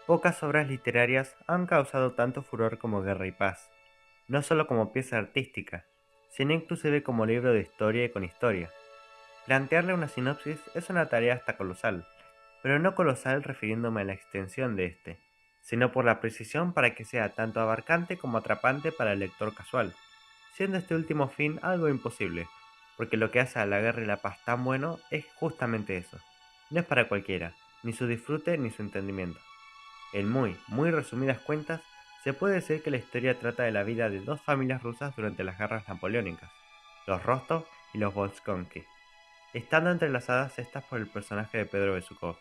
Pocas obras literarias han causado tanto furor como Guerra y Paz, no solo como pieza artística, sino inclusive como libro de historia y con historia. Plantearle una sinopsis es una tarea hasta colosal, pero no colosal refiriéndome a la extensión de este, sino por la precisión para que sea tanto abarcante como atrapante para el lector casual, siendo este último fin algo imposible, porque lo que hace a la guerra y la paz tan bueno es justamente eso. No es para cualquiera, ni su disfrute ni su entendimiento. En muy resumidas cuentas, se puede decir que la historia trata de la vida de dos familias rusas durante las guerras napoleónicas, los Rostov y los Volskonski, estando entrelazadas estas por el personaje de Pedro Besukov.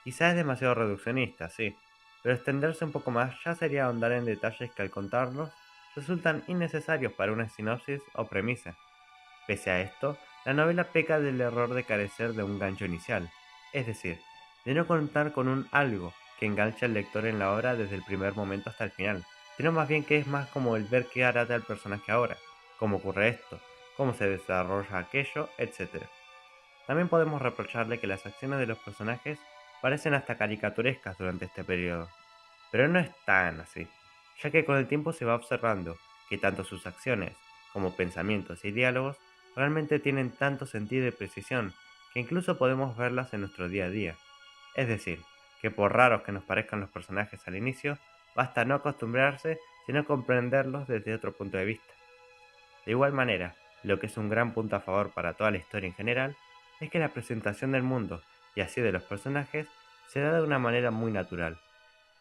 Quizás es demasiado reduccionista, sí, pero extenderse un poco más ya sería ahondar en detalles que al contarlos resultan innecesarios para una sinopsis o premisa. Pese a esto, la novela peca del error de carecer de un gancho inicial, es decir, de no contar con un algo que enganche al lector en la obra desde el primer momento hasta el final, sino más bien que es más como el ver qué hará el personaje ahora, cómo ocurre esto, cómo se desarrolla aquello, etc. También podemos reprocharle que las acciones de los personajes parecen hasta caricaturescas durante este periodo, pero no es tan así, ya que con el tiempo se va observando que tanto sus acciones como pensamientos y diálogos realmente tienen tanto sentido y precisión que incluso podemos verlas en nuestro día a día. Es decir, que por raros que nos parezcan los personajes al inicio, basta no acostumbrarse, sino comprenderlos desde otro punto de vista. De igual manera, lo que es un gran punto a favor para toda la historia en general, es que la presentación del mundo, y así de los personajes, se da de una manera muy natural.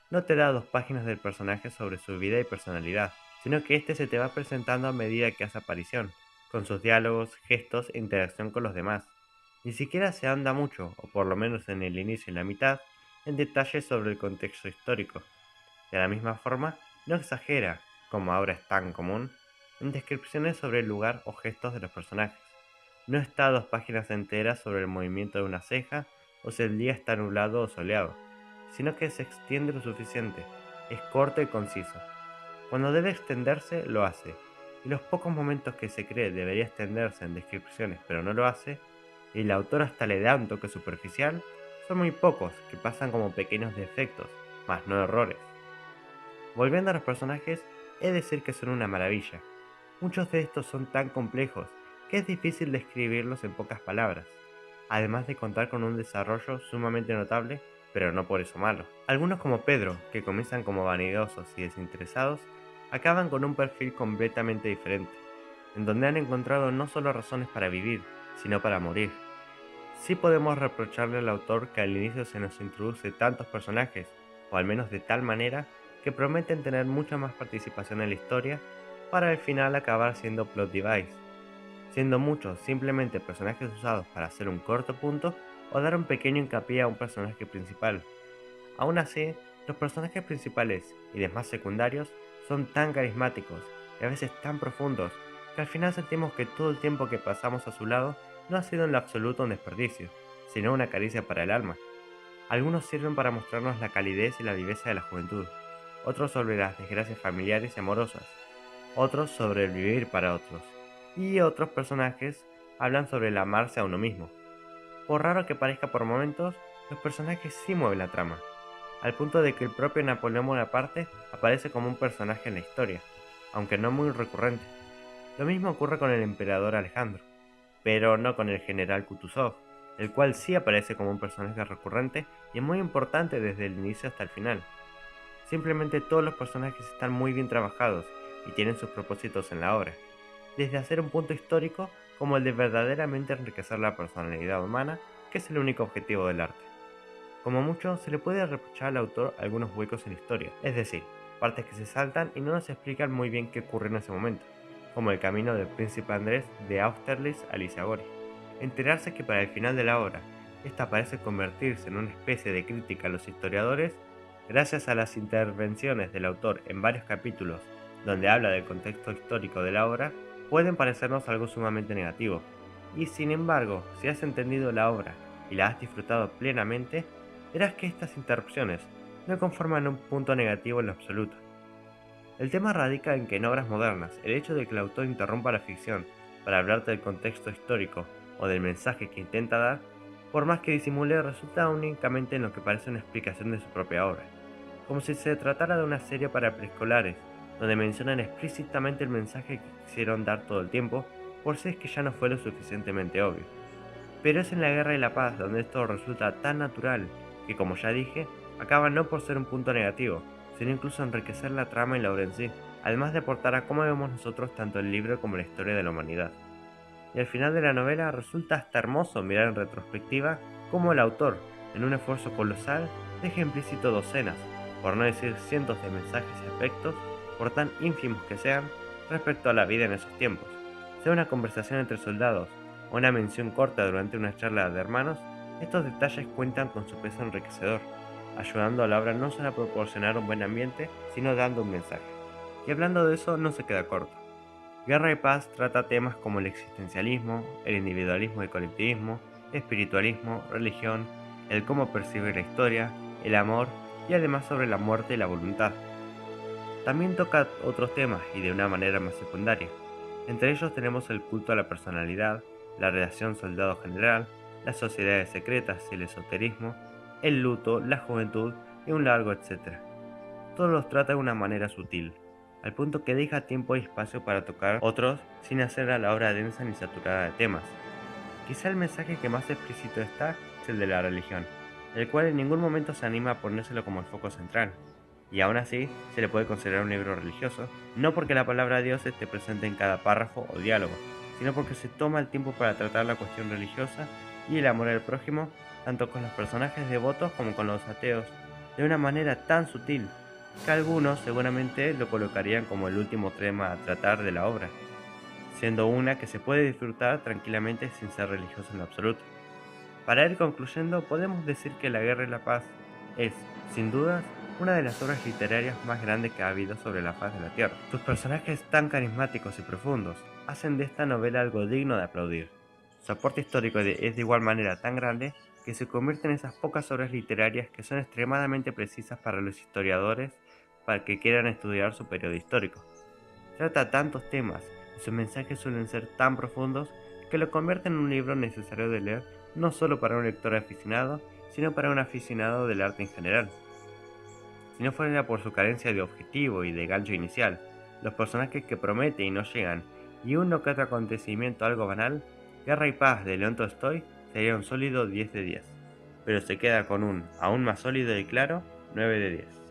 No te da 2 páginas del personaje sobre su vida y personalidad, sino que este se te va presentando a medida que hace aparición, con sus diálogos, gestos e interacción con los demás. Ni siquiera se anda mucho, o por lo menos en el inicio y la mitad, en detalles sobre el contexto histórico. De la misma forma, no exagera, como ahora es tan común, en descripciones sobre el lugar o gestos de los personajes. No está 2 páginas enteras sobre el movimiento de una ceja o si el día está nublado o soleado, sino que se extiende lo suficiente, es corto y conciso. Cuando debe extenderse, lo hace, y los pocos momentos que se cree debería extenderse en descripciones pero no lo hace, y el autor hasta le da un toque superficial, son muy pocos que pasan como pequeños defectos, más no errores. Volviendo a los personajes, he de decir que son una maravilla. Muchos de estos son tan complejos que es difícil describirlos en pocas palabras, además de contar con un desarrollo sumamente notable, pero no por eso malo. Algunos como Pedro, que comienzan como vanidosos y desinteresados, acaban con un perfil completamente diferente, en donde han encontrado no solo razones para vivir, sino para morir. Sí podemos reprocharle al autor que al inicio se nos introduce tantos personajes, o al menos de tal manera, que prometen tener mucha más participación en la historia, para al final acabar siendo plot device, siendo muchos simplemente personajes usados para hacer un corto punto o dar un pequeño hincapié a un personaje principal. Aún así, los personajes principales y demás secundarios son tan carismáticos y a veces tan profundos que al final sentimos que todo el tiempo que pasamos a su lado no ha sido en lo absoluto un desperdicio, sino una caricia para el alma. Algunos sirven para mostrarnos la calidez y la viveza de la juventud, otros sobre las desgracias familiares y amorosas, otros sobre el vivir para otros, y otros personajes hablan sobre el amarse a uno mismo. Por raro que parezca por momentos, los personajes sí mueven la trama, al punto de que el propio Napoleón Bonaparte aparece como un personaje en la historia, aunque no muy recurrente. Lo mismo ocurre con el emperador Alejandro, pero no con el general Kutuzov, el cual sí aparece como un personaje recurrente y muy importante desde el inicio hasta el final. Simplemente todos los personajes están muy bien trabajados y tienen sus propósitos en la obra, desde hacer un punto histórico como el de verdaderamente enriquecer la personalidad humana, que es el único objetivo del arte. Como mucho, se le puede reprochar al autor algunos huecos en la historia, es decir, partes que se saltan y no nos explican muy bien qué ocurrió en ese momento, como el camino del príncipe Andrés de Austerlitz a Lisiagoria. Enterarse que para el final de la obra, esta parece convertirse en una especie de crítica a los historiadores, gracias a las intervenciones del autor en varios capítulos donde habla del contexto histórico de la obra, pueden parecernos algo sumamente negativo. Y sin embargo, si has entendido la obra y la has disfrutado plenamente, verás que estas interrupciones no conforman un punto negativo en lo absoluto. El tema radica en que en obras modernas, el hecho de que el autor interrumpa la ficción para hablarte del contexto histórico o del mensaje que intenta dar, por más que disimule, resulta únicamente en lo que parece una explicación de su propia obra. como si se tratara de una serie para preescolares, donde mencionan explícitamente el mensaje que quisieron dar todo el tiempo, por si es que ya no fue lo suficientemente obvio. Pero es en la guerra y la paz donde esto resulta tan natural que, como ya dije, acaba no por ser un punto negativo, sino incluso enriquecer la trama y la obra en sí, además de aportar a cómo vemos nosotros tanto el libro como la historia de la humanidad. Y al final de la novela resulta hasta hermoso mirar en retrospectiva cómo el autor, en un esfuerzo colosal, deja implícito docenas, por no decir cientos de mensajes y aspectos, por tan ínfimos que sean, respecto a la vida en esos tiempos. Sea una conversación entre soldados o una mención corta durante una charla de hermanos, estos detalles cuentan con su peso enriquecedor, ayudando a la obra no solo a proporcionar un buen ambiente, sino dando un mensaje. Y hablando de eso, no se queda corto. Guerra y Paz trata temas como el existencialismo, el individualismo y colectivismo, espiritualismo, religión, el cómo percibir la historia, el amor y además sobre la muerte y la voluntad. También toca otros temas y de una manera más secundaria. Entre ellos tenemos el culto a la personalidad, la relación soldado-general, las sociedades secretas y el esoterismo, el luto, la juventud y un largo etcétera. Todos los trata de una manera sutil, al punto que deja tiempo y espacio para tocar otros sin hacer a la obra densa ni saturada de temas. Quizá el mensaje que más explícito está es el de la religión, el cual en ningún momento se anima a ponérselo como el foco central, y aún así se le puede considerar un libro religioso, no porque la palabra de Dios esté presente en cada párrafo o diálogo, sino porque se toma el tiempo para tratar la cuestión religiosa y el amor al prójimo, tanto con los personajes devotos como con los ateos, de una manera tan sutil que algunos seguramente lo colocarían como el último tema a tratar de la obra, siendo una que se puede disfrutar tranquilamente sin ser religiosa en lo absoluto. Para ir concluyendo, podemos decir que La Guerra y la Paz es, sin dudas, una de las obras literarias más grandes que ha habido sobre la faz de la Tierra. Sus personajes tan carismáticos y profundos hacen de esta novela algo digno de aplaudir. Su aporte histórico es de igual manera tan grande que se convierte en esas pocas obras literarias que son extremadamente precisas para los historiadores para que quieran estudiar su periodo histórico. Trata tantos temas y sus mensajes suelen ser tan profundos que lo convierten en un libro necesario de leer no solo para un lector aficionado, sino para un aficionado del arte en general. Si no fuera por su carencia de objetivo y de gancho inicial, los personajes que promete y no llegan, y uno que otro acontecimiento algo banal, Guerra y Paz de León Tolstoy sería un sólido 10 de 10, pero se queda con un aún más sólido y claro 9 de 10.